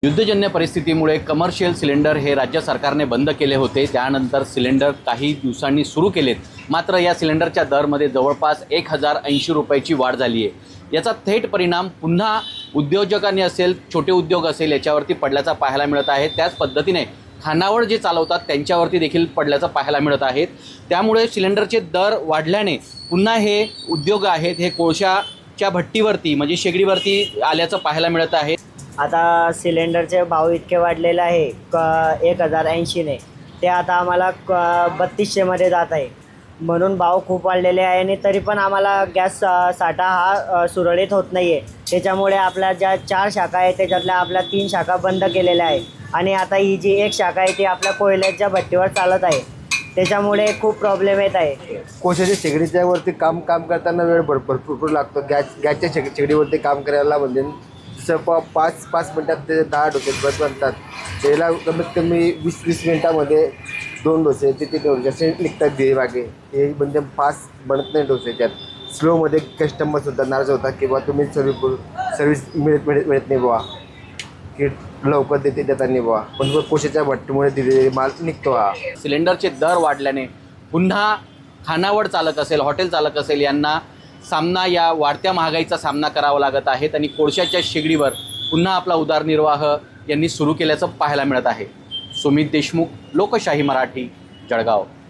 युद्धजन्य परिस्थितीमुळे commercial cylinder हे राज्य सरकारने बंद केले होते। त्यानंतर सिलेंडर काही दिवसांनी सुरू केलेत। मात्र या सिलेंडरच्या दरमध्ये जवळपास 1080 रुपयाची वाढ झाली आहे। याचा थेट परिणाम पुन्हा उद्योजकांनी असेल, छोटे उद्योग असेल याच्यावरती पडल्याचा पाहायला मिळत आहे। त्याच पद्धतीने खानावळ जे चालवतात त्यांच्यावरती देखील पडल्याचं पाहायला मिळत आहे। त्यामुळे सिलेंडरचे दर वाढल्याने पुन्हा हे उद्योग आहेत हे कोळशाच्या भट्टीवरती म्हणजे शेगडीवरती आल्याचं पाहायला मिळत आहे। आता सिलेंडरचे भाव इतके वाढलेले आहे 1080ने, ते आता आम्हाला 3200मध्ये जात आहे। म्हणून भाव खूप वाढलेले आहे आणि तरी पण आम्हाला गॅस साठा हा सुरळीत होत नाही आहे। त्याच्यामुळे आपल्या ज्या 4 शाखा आहेत त्याच्यातल्या आपल्या 3 शाखा बंद केलेल्या आहे आणि आता ही जी एक शाखा आहे ती आपल्या कोयल्याच्या भट्टीवर चालत आहे। त्याच्यामुळे खूप प्रॉब्लेम येत आहे। कोळशाच्या शेगडीच्यावरती काम करताना वेळ भरपूर लागतो। गॅसच्या शेगडीवरती काम करायला म्हणजे जसं 5 मिनटात ते 10 डोसे बनतात। त्याला कमीत कमी 20 मिनटामध्ये 2 डोसे ते 3 डोसे असे निघतात दिवेवागे। हे म्हणजे फास्ट बनत नाही डोसे। त्यात स्लोमध्ये कस्टमरसुद्धा नाराज होतात की बुवा तुम्ही सर्विस मिळत नाही बुवा, की लवकर देता नाही बुवा, पण कोळशाच्या भट्टीमुळे दिलेले माल निघतो। हा सिलेंडरचे दर वाढल्याने पुन्हा खानावळ चालक असेल, हॉटेल चालक असेल यांना या वाढत्या महागाईचा सामना करावा लागत आहे आणि कोळशाच्या शेगडीवर पुन्हा आपला उदरनिर्वाह यांनी सुरू केल्याचं पाहायला मिळत आहे। सुमित देशमुख, लोकशाही मराठी, जळगाव।